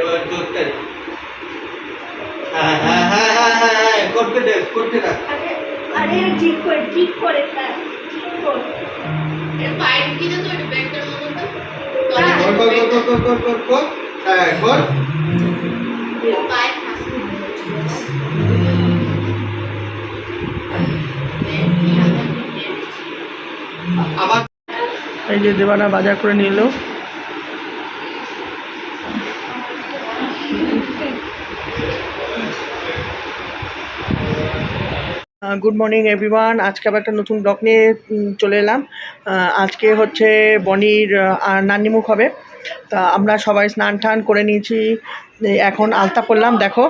এবার করতে হ্যাঁ হ্যাঁ হ্যাঁ হ্যাঁ হ্যাঁ করতে দে করতে থাক। আরে ঠিক করে ঠিক করে এর বাইরে কি না তো এটা ব্যাগটার মতো তো কর হ্যাঁ কর পায়ে আবার এই যে দেবানা বাজার করে নিল। গুড মর্নিং এভরিওয়ান, আজকে আবার একটা নতুন ব্লগ নিয়ে চলে এলাম। আজকে হচ্ছে বনির নান্নিমুখ হবে, তা আমরা সবাই স্নান টান করে নিয়েছি। এখন আলতা পরলাম, দেখো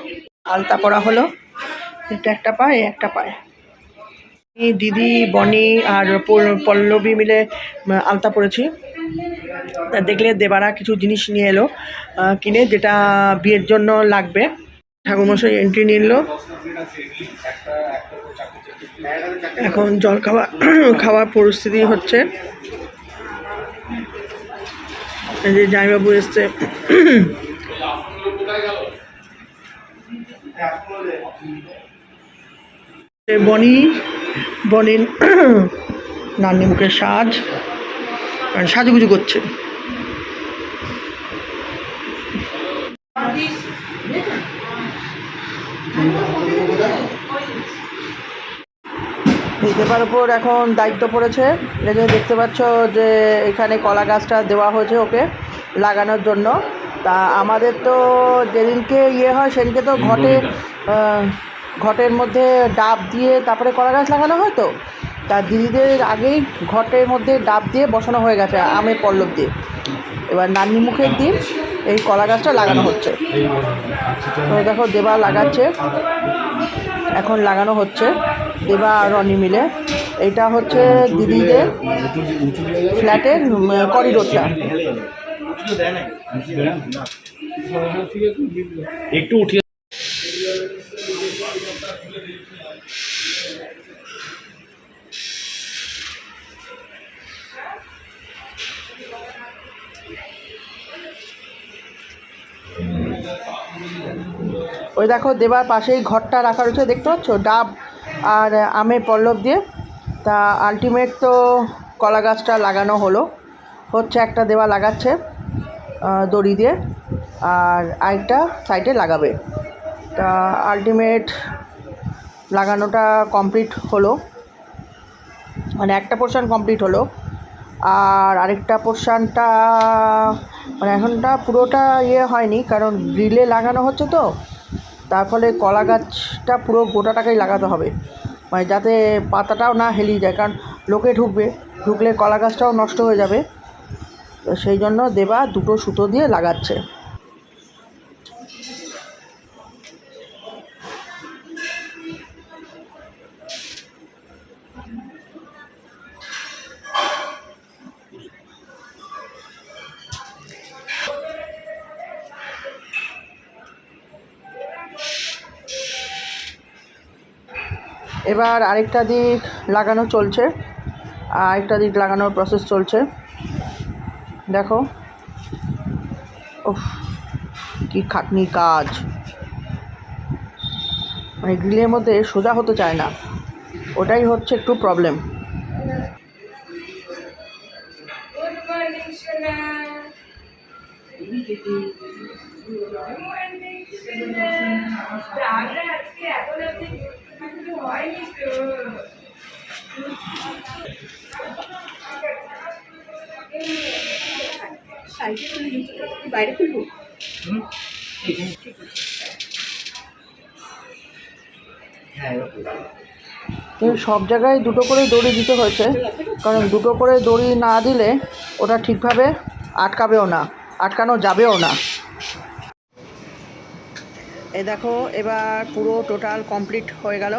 আলতা পরা হলো, এটা একটা পায়ে একটা পায়ে। দিদি বনি আর পল্লবী মিলে আলতা পরেছি। দেখলে দেবারা কিছু জিনিস নিয়ে এলো কিনে, যেটা বিয়ের জন্য লাগবে। ঠাকুরমশাই এন্ট্রি নিল, এখন জল খাওয়ার পরিস্থিতি হচ্ছে। এই যে জামাইবাবু এসছে, বনির নান্নি মুখের সাজুগুজু করছে। দেবার উপর এখন দায়িত্ব পড়েছে। এই যে দেখতে পাচ্ছ যে এখানে কলা গাছটা দেওয়া হয়েছে ওকে লাগানোর জন্য। তা আমাদের তো যেদিনকে হয় সেদিনকে তো ঘটের মধ্যে ডাব দিয়ে তারপরে কলা গাছ লাগানো হয়। তো তার দিদিদের আগেই ঘটের মধ্যে ডাব দিয়ে বসানো হয়ে গেছে আমের পল্লব দিয়ে। এবার নান্নি মুখের দিন এই কলা গাছটা লাগানো হচ্ছে। তো দেখো দেবা লাগাচ্ছে, এখন লাগানো হচ্ছে দেবা আর রনি মিলে। এটা হচ্ছে দিদিদের ফ্ল্যাটের করিডোরটা। একটু উঠে ওই দেখো দেবার পাশেই ঘরটা রাখা রয়েছে, দেখতে পাচ্ছ ডাব আর আমের পল্লব দিয়ে। তা আলটিমেট তো কলা গাছটা লাগানো হচ্ছে, একটা দেওয়া লাগাচ্ছে দড়ি দিয়ে, আর আরেকটা সাইডে লাগাবে। তা আলটিমেট লাগানোটা কমপ্লিট হলো, মানে একটা পোর্শান কমপ্লিট হলো, আর আরেকটা পোর্শানটা মানে এখনটা পুরোটা হয়নি, কারণ গ্রিলে লাগানো হচ্ছে। তো তার ফলে কলা গাছটা পুরো গোটাটাকেই লাগাতে হবে, মানে যাতে পাতাটাও না হেলিয়ে যায়, কারণ লোকে ঢুকলে কলা গাছটাও নষ্ট হয়ে যাবে। তো সেই জন্য দেবা দুটো সুতো দিয়ে লাগাচ্ছে। এবার আরেকটা দিক লাগানো চলছে, আরেকটা দিক লাগানোর প্রসেস চলছে। দেখো উফ কি খাটনি কাজ, মানে গ্রিলের মধ্যে সোজা হতে চায় না, ওটাই হচ্ছে একটু প্রবলেম। বাইরে খুলবো সব জায়গায় দুটো করে দড়ি দিতে হয়েছে, কারণ দুটো করে দড়ি না দিলে ওটা ঠিকভাবে আটকানো যাবেও না। এই দেখো এবার পুরো টোটাল কমপ্লিট হয়ে গেল।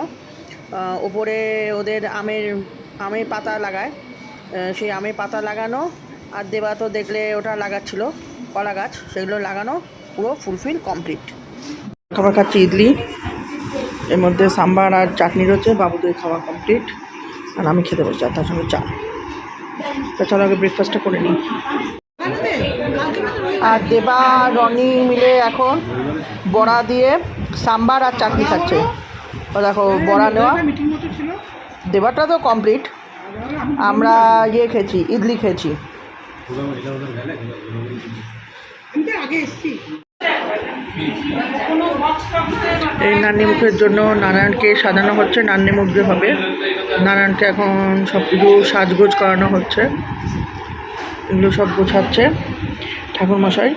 ওপরে ওদের আমের পাতা লাগায়, সেই আমের পাতা লাগানো, আর দেবা তো দেখলে ওটা লাগাচ্ছিল কলা গাছ, সেগুলো লাগানো পুরো ফুলফিল কমপ্লিট। খাবার খাচ্ছি ইডলি, এর মধ্যে সাম্বার আর চাটনি রয়েছে। বাবুদের খাওয়া কমপ্লিট, আর আমি খেতে বসছি, আর তার সঙ্গে চা। তা চলো আগে ব্রেকফাস্টটা করে নিই। আর দেবা রনি মিলে এখন বড়া দিয়ে সাম্বার আর চাটনি খাচ্ছে। ও দেখো বড়া নেওয়া, দেবাটা তো কমপ্লিট। আমরা ইয়ে খেয়েছি, ইডলি খেয়েছি। এই নান্নিমুখের জন্য নারায়ণকে সাজানো হচ্ছে, নান্নিমুখ যে হবে নারায়ণকে এখন সব কিছু সাজগোজ করানো হচ্ছে। এগুলো সব গোছাচ্ছে ঠাকুরমশাই।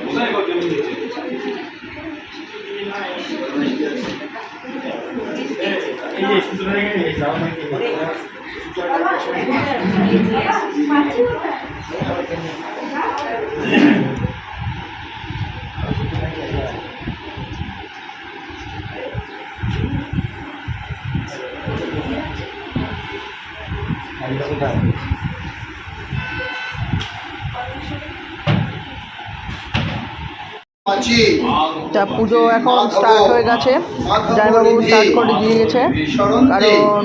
তা পুজো এখন স্টার্ট হয়ে গেছে, জামাইবাবু স্টার্ট করে দিয়ে গেছে, কারণ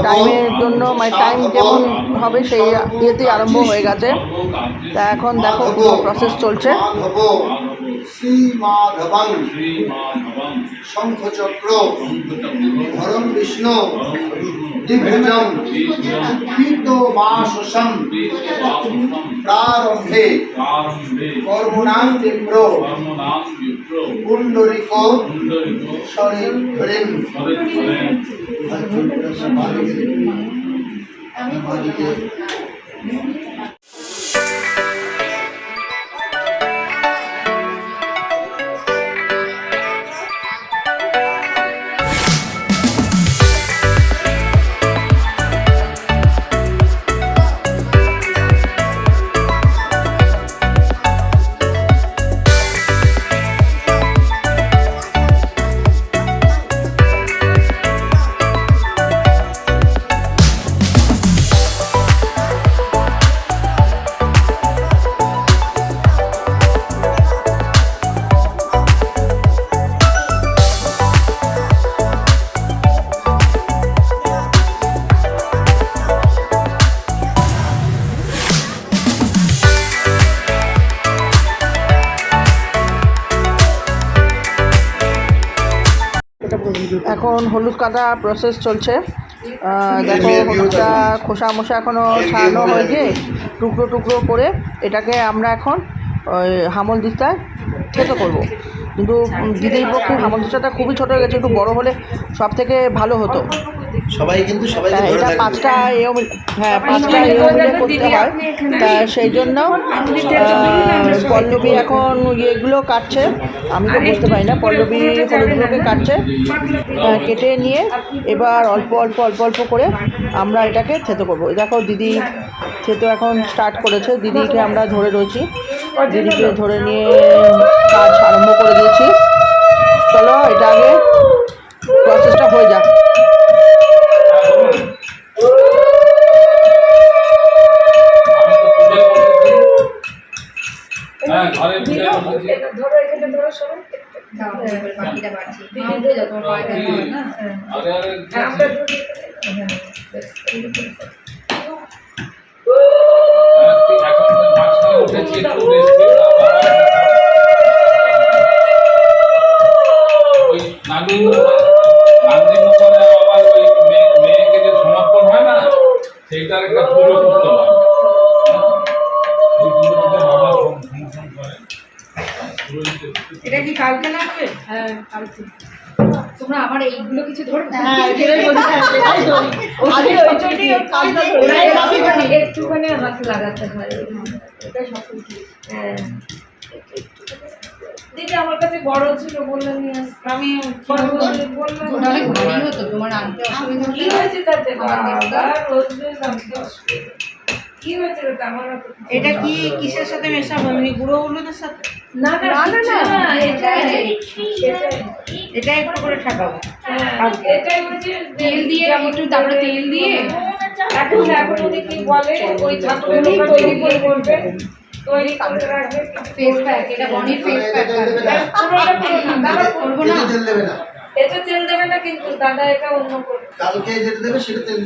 টাইমের জন্য মানে টাইম যেমন হবে সেই ইয়েতেই আরম্ভ হয়ে গেছে। তা এখন দেখো পুরো প্রসেস চলছে। শ্রীমাধবং শঙ্খচক্র ধরম বিষ্ণু দিভুজং পীতমাশোষং প্রারম্ভে কর্মণাং বিপ্র পুণ্ডরিক শরীরধরেন। এখন হলুদ কাটা প্রসেস চলছে। দেখো হলুদটা খোসা মোসা এখনও ছাড়ানো হয়েছে, টুকরো টুকরো করে এটাকে আমরা এখন ওই হামল দিস্তায় থেতো করবো। কিন্তু দিদির পক্ষে হামল দিস্তাটা খুবই ছোটো হয়ে গেছে, একটু বড় হলে সব থেকে ভালো হতো। সবাই কিন্তু সবাই এটা 5টা এও হ্যাঁ 5টা এও মিলে করতে হয়। তা সেই জন্য পল্লবী এখন ইয়েগুলো কাটছে, আমি তো বুঝতে পারি না, পল্লবী হলুদগুলোকে কাটছে। কেটে নিয়ে এবার অল্প অল্প অল্প অল্প করে আমরা এটাকে থেতো করবো। দেখো দিদি থেতো এখন স্টার্ট করেছে, দিদিকে আমরা ধরে রয়েছি, দিদিকে ধরে নিয়ে কাজ আরম্ভ করে দিয়েছি। চলো এটা আগে প্রসেসটা হয়ে যাক। সেইটার একটা পুরো করতে হয়। এটা কি কালকে লাগবে? হ্যাঁ কালকে। তোমরা আমার এইগুলো কিছু ধরে একটুখানি আমাকে লাগাতে হয়। হ্যাঁ দিদি আমার কাছে বড় ছিল বললেন নিয়ে আসতে, আমি বললাম অনেক ভারী হতো, তোমার আনতে অসুবিধা কি হয়েছে তাতে? রোজ রোজ আনতে অসুবিধা কি হয়েছে তাতে? আমার এটা কি কিসের সাথে মেশাবো? এমনি গুঁড়ো হলুদের সাথে? না না না না এটা একটু করে ঠাকাবো। এটাই হচ্ছে তেল দিয়ে একটু, তারপরে তেল দিয়ে এখন এখন উনি কি বলে ওই ছাতুগুলো তৈরি করে করবে, তৈরি করে রাখবে ফেস প্যাক। এটা বনির ফেস প্যাক পুরোটা পুরো না দাদা করবো না, তেল দেবে না, এটা তেল দেবে না কিন্তু দাদা এটা অন্য করবে, কালকে যেটা দেবে সেটা তেল।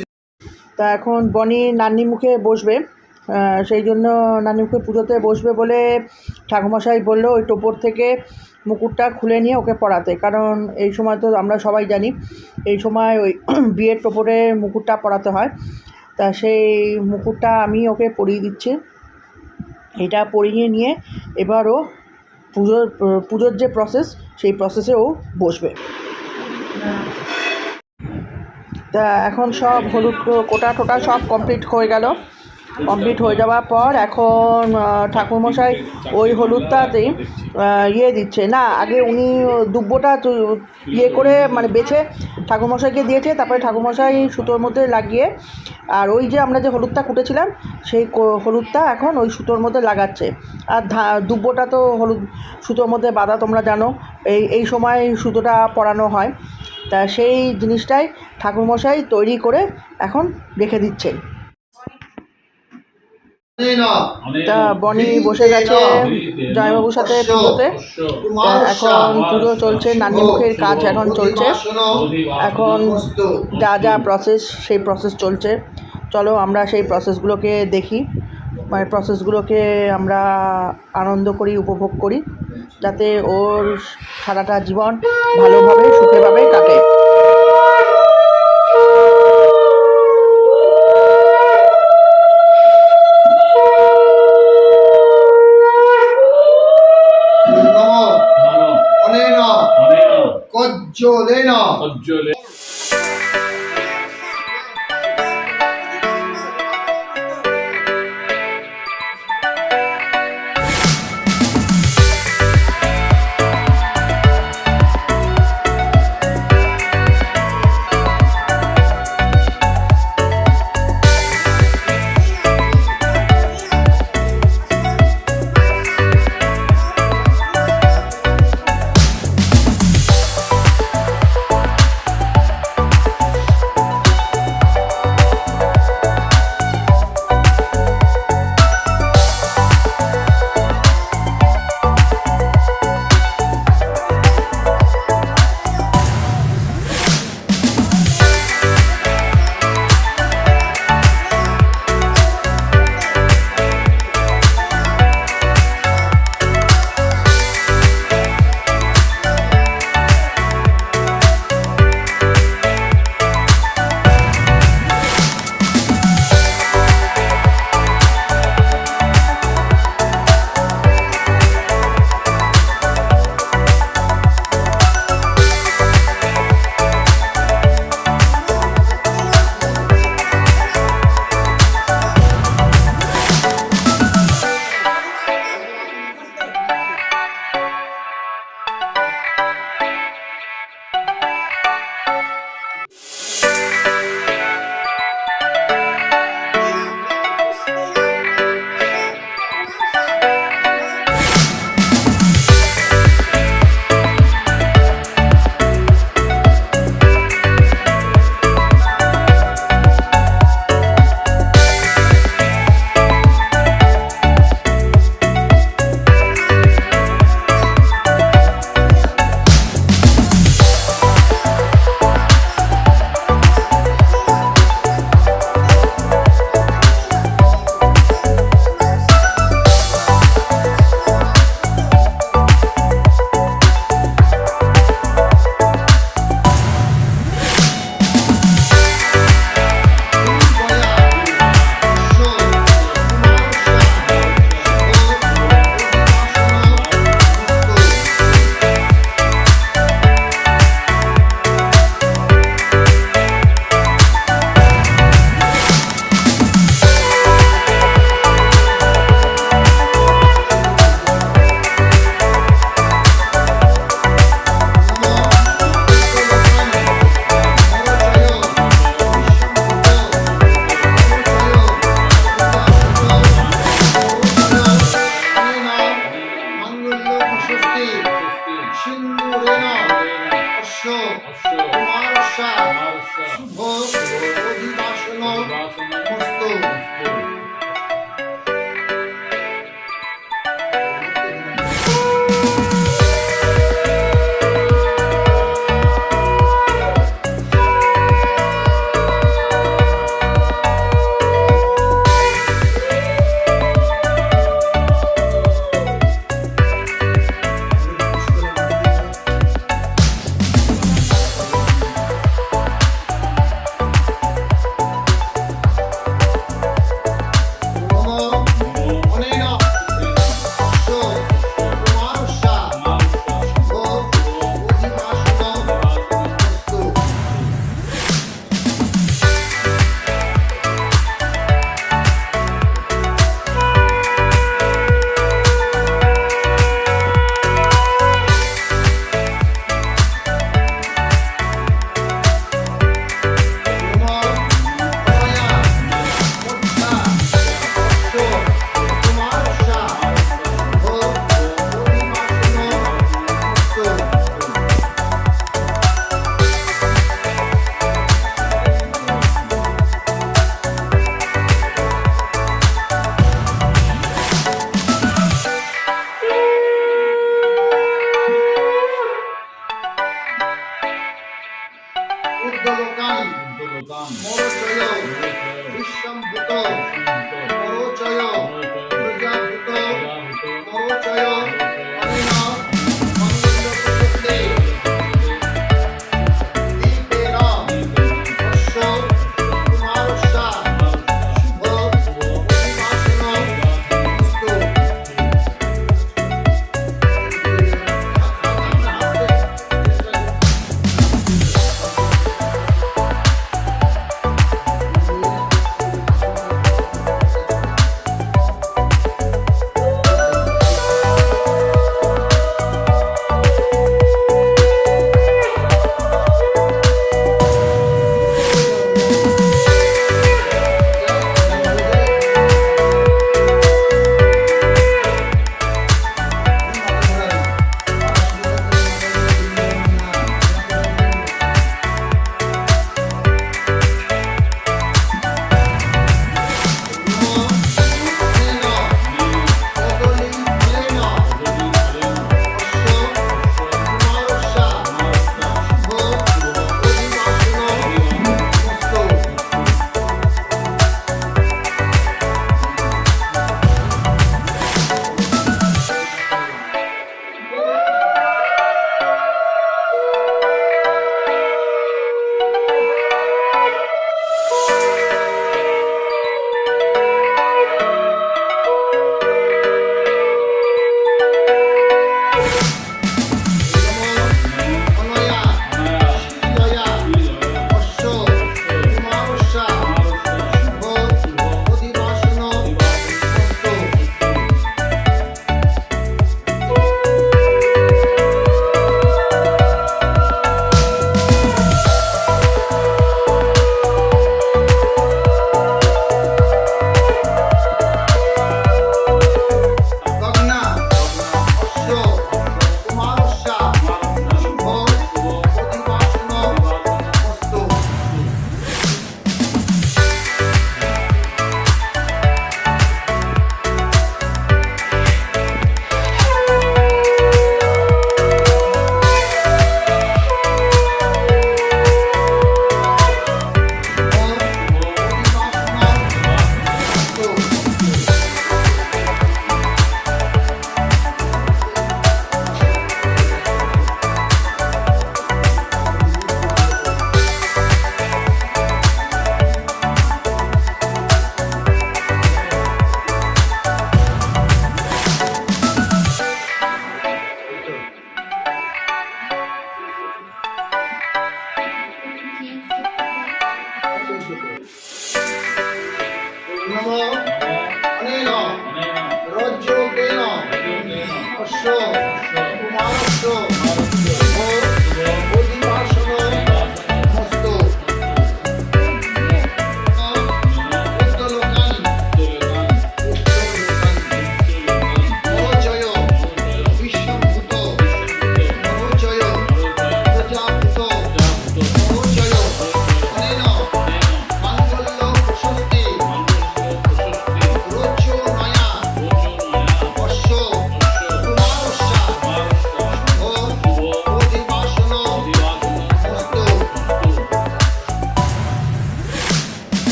তা এখন বনি নান্নি মুখে বসবে, সেই জন্য নানিমুখে পুজোতে বসবে বলে ঠাকুমশাই বললো ওই টোপর থেকে মুকুটটা খুলে নিয়ে ওকে পরাতে, কারণ এই সময় তো আমরা সবাই জানি এই সময় ওই বিয়ের টোপরে মুকুটটা পরাতে হয়। তা সেই মুকুটটা আমি ওকে পরিয়ে দিচ্ছি। এটা পরিয়ে নিয়ে এবার ও পুজোর যে প্রসেস সেই প্রসেসে ও বসবে। তা এখন সব হলুদ কোটা টোটা সব কমপ্লিট হয়ে গেল। কমপ্লিট হয়ে যাওয়ার পর এখন ঠাকুরমশাই ওই হলুদটাতেই দিচ্ছে না, আগে উনি দুব্বটা ইয়ে করে মানে বেছে ঠাকুরমশাইকে দিয়েছে, তারপরে ঠাকুরমশাই সুতোর মধ্যে লাগিয়ে আর ওই যে আমরা যে হলুদটা কুটেছিলাম সেই হলুদটা এখন ওই সুতোর মধ্যে লাগাচ্ছে। আর দুব্বটা তো হলুদ সুতোর মধ্যে বাঁধা, তোমরা জানো এই সময় সুতোটা পরানো হয়। তা সেই জিনিসটাই ঠাকুরমশাই তৈরি করে এখন রেখে দিচ্ছেন। তা বনি বসে গেছে জামাইবাবুর সাথে পুজোতে। এখন পুজো চলছে, নানিমুখের কাজ এখন চলছে, এখন যা যা প্রসেস সেই প্রসেস চলছে। চলো আমরা সেই প্রসেসগুলোকে দেখি, মানে প্রসেসগুলোকে আমরা আনন্দ করি, উপভোগ করি, যাতে ওর সারাটা জীবন ভালোভাবে সুখেভাবে কাটে। কুমারস্য অধিবাসন মস্তু উত্তলোকান মনোজয় বিশ্বভূত মনোজয় প্রজাভূত মনোজয় অনেন মাঙ্গল্য প্রশস্তি রোচো নয়া অশ্ব কুমারস্যা শুভ অধিবাসন মস্তু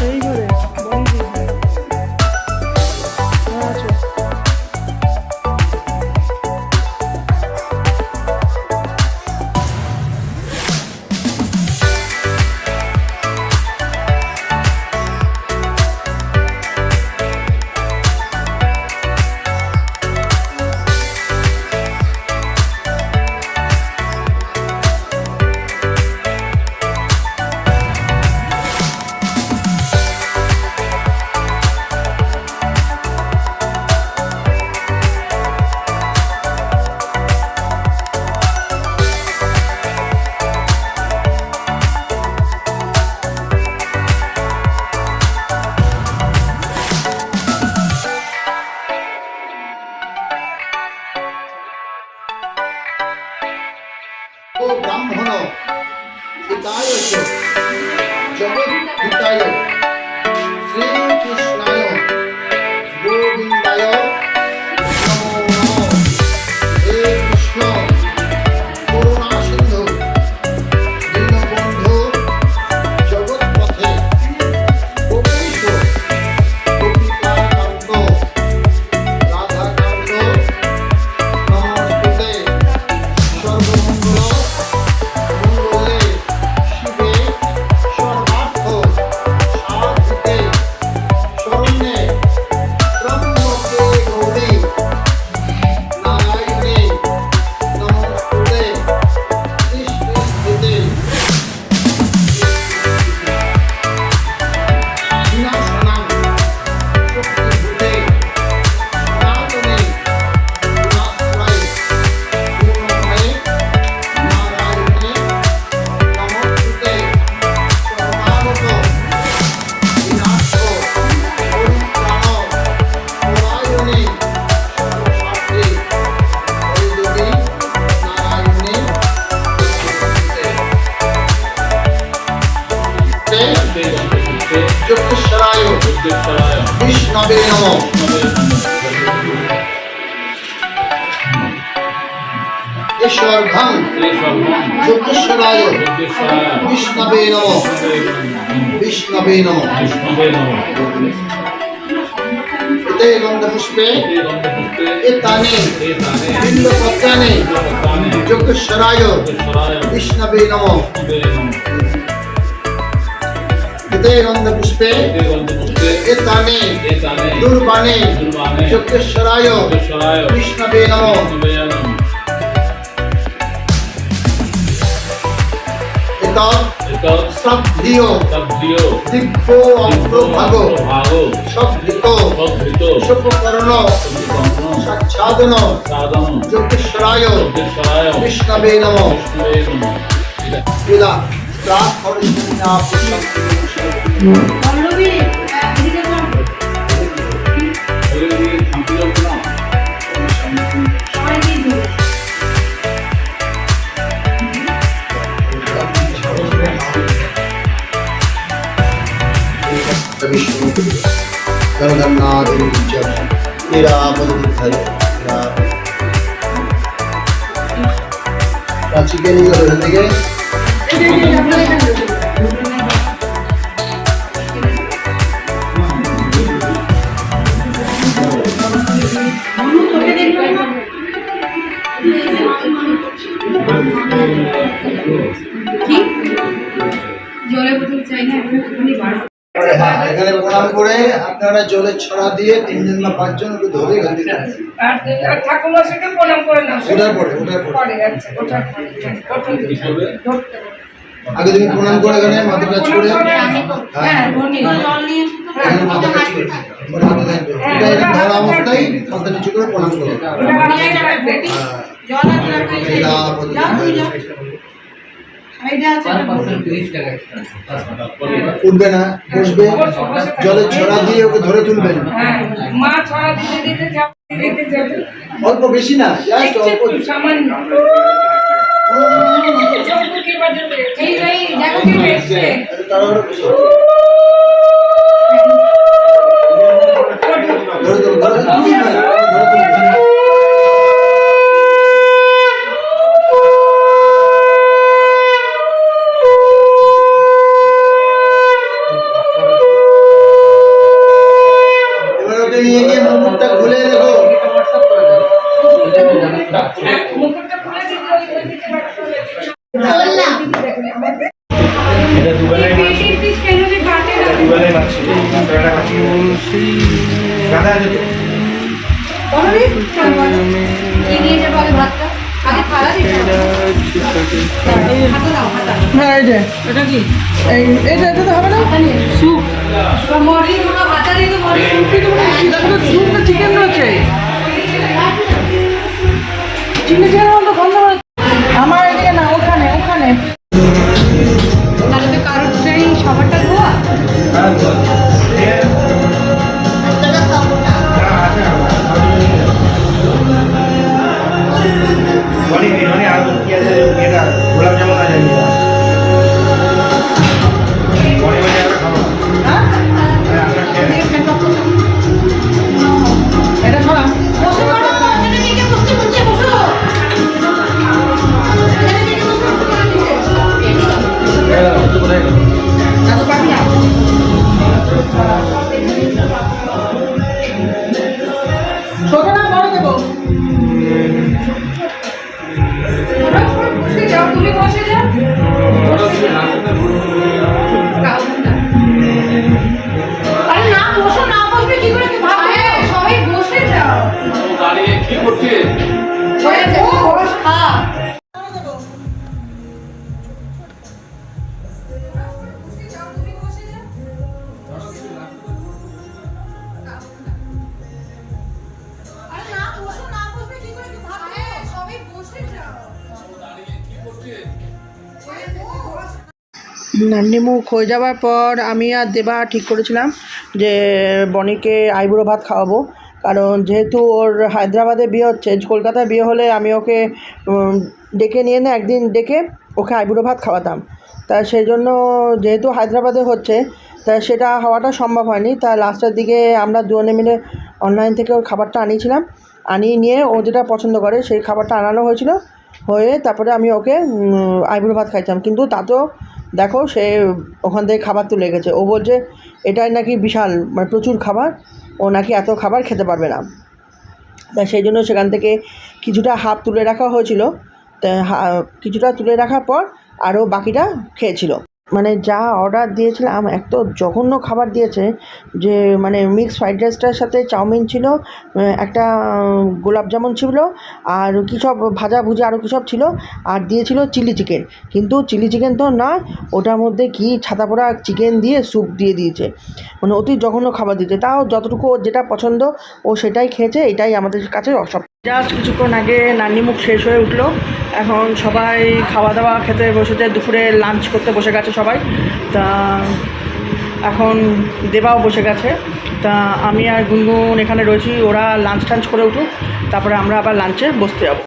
এই ঘরে আচ্ছা ও ব্রাহ্মণ হিতায় চ জগদ্ধিতায় শ্রীকৃষ্ণায় গোবিন্দায় নমো নমঃ। হে কৃষ্ণ করুণা সিন্ধু দীনবন্ধু জগৎপথে গোপীশ গোপিকাকান্ত রাধাকান্ত নমস্তুতে সর্বমঙ্গল মঙ্গলে শিবে সর্বার্থ সাধিতে শরণ্যে ত্রম্বকে গৌরী নারায়ণে নমস্তুতে সৃষ্টিস্থিতে বিনাশনাং শক্তিভূতে সনাতনে গুণাশ্রয়ে গুণময়ে নারায়ণে নমস্তুতে সর্বাগত বিনাশ পরিত্রাণ পরায়ণে সর্বশাস্ত্রে হরিদেবী নারায়ণে নমস্তুতে যোগেশ্বরায় বিষ্ণবে নমঃ। ঈশ্বরঘং যোগেশ্বরায় বিষ্ণবে নমঃ। বিষ্ণবে নমঃ। এতে গন্ধপুষ্পে এতানে বিল্বপত্রাণে যোগেশ্বরায় বিষ্ণবে নমঃ। এতে গন্ধপুষ্পে এতানে দুর্বাণে যোগেশ্বরায় বিষ্ণবে নমঃ। সবদিও দিব্য অগ্রভাগ সবৃত শুভকর্ণ সাচ্ছাদন যোগেশ্বরায় কৃষ্ণবে নমঃ জগন্নাথ চিকেন থেকে জলের বোতল চাই না এখানে বার হ্যাঁ এখানে প্রণাম করে আপনারা জলের ছড়া দিয়ে 3 জন বা 5 জন ধরে এখান থেকে আর ঠাকুমার সাথে প্রণাম করে না ওটার পরে পরে যাচ্ছে ওটার পরে আগে তুমি প্রণাম করে এখানে মাথাটা ছুঁড়ে হ্যাঁ ধনী জল নিয়ে এখানে মাথাটা ছুঁড়ে পরে হাতে থাকবে এটা এটা ধরা অবস্থায় মাথা নিচু করে প্রণাম করো ওটা নিয়ে রাখবে জল আছে উঠবে না বসবে জলের ছড়া দিয়ে ওকে ধরে তুলবেন হ্যাঁ মা ছড়া দিতে দিতে যাবে অল্প বেশি না জাস্ট অল্প সামান্য চৌকি বাজাবে এই ভাই দেখো কি এসছে তারপরে ধরে নিয়ে গিয়ে মুকুটটা খুলে দেখো মুকুটটা খুলে দিতে ওই দিকে এটা দুবেলায় মাছ দুবেলায় মাছ গাদা আছে হ্যাঁ এই যে এটা কি এটা তো হবে না স্যুপ স্যুপ না চিকেন রয়েছে চিকেন মতো গন্ধ আমার এদিকে না ওখানে ওখানে কারোর সবারটা ধোয়া গোলাপ জামুন আছে এটা ছড়া ছোট না বড় দেবো বসে যাও তুমি বসে যাও আরে না বসো না বসবে কি করে ভাবে সবাই বসে যাও দাঁড়িয়ে কি করছে বস খা নান্নিমুখ হয়ে যাওয়ার পর আমি আর দেবা ঠিক করেছিলাম যে বনিকে আইবুড়ো ভাত খাওয়াবো, কারণ যেহেতু ওর হায়দ্রাবাদে বিয়ে হচ্ছে, কলকাতায় বিয়ে হলে আমি ওকে ডেকে নিয়ে না একদিন ডেকে ওকে আইবুড়ো ভাত খাওয়াতাম। তা সেই জন্য যেহেতু হায়দ্রাবাদে হচ্ছে তা সেটা হওয়াটা সম্ভব হয়নি। তা লাস্টের দিকে আমরা দুজনে মিলে অনলাইন থেকে ওর খাবারটা আনিয়েছিলাম, আনিয়ে নিয়ে ও যেটা পছন্দ করে সেই খাবারটা আনানো হয়েছিল, হয়ে তারপরে আমি ওকে আইবুড়ো ভাত খাইতাম। কিন্তু তাতেও দেখো সে ওখান থেকে খাবার তুলে গেছে, ও বলছে এটাই নাকি বিশাল মানে প্রচুর খাবার, ও নাকি এত খাবার খেতে পারবে না। তা সেই জন্য সেখান থেকে কিছুটা হাফ তুলে রাখা হয়েছিল, তা কিছুটা তুলে রাখার পর আরও বাকিটা খেয়েছিল। মানে যা অর্ডার দিয়েছিলাম এত জঘন্য খাবার দিয়েছে যে মানে মিক্স ফ্রাইড রাইসটার সাথে চাউমিন ছিল, একটা গোলাপ জামুন ছিল, আর কী সব ভাজা ভুজা আরও কী সব ছিল, আর দিয়েছিল চিলি চিকেন। কিন্তু চিলি চিকেন তো না, ওটার মধ্যে কি ছাতা পোড়া চিকেন দিয়ে স্যুপ দিয়ে দিয়েছে, মানে অতি জঘন্য খাবার দিয়েছে। তাও যতটুকু ওর যেটা পছন্দ ও সেটাই খেয়েছে, এটাই আমাদের কাছে অসব। জাস্ট কিছুক্ষণ আগে নান্নিমুখ শেষ হয়ে উঠলো, এখন সবাই খাওয়া দাওয়া খেতে বসেছে, দুপুরে লাঞ্চ করতে বসে গেছে সবাই। তা এখন দেবাও বসে গেছে, তা আমি আর গুনগুন এখানে রয়েছি, ওরা লাঞ্চ টাঞ্চ করে উঠুক, তারপরে আমরা আবার লাঞ্চে বসতে যাবো।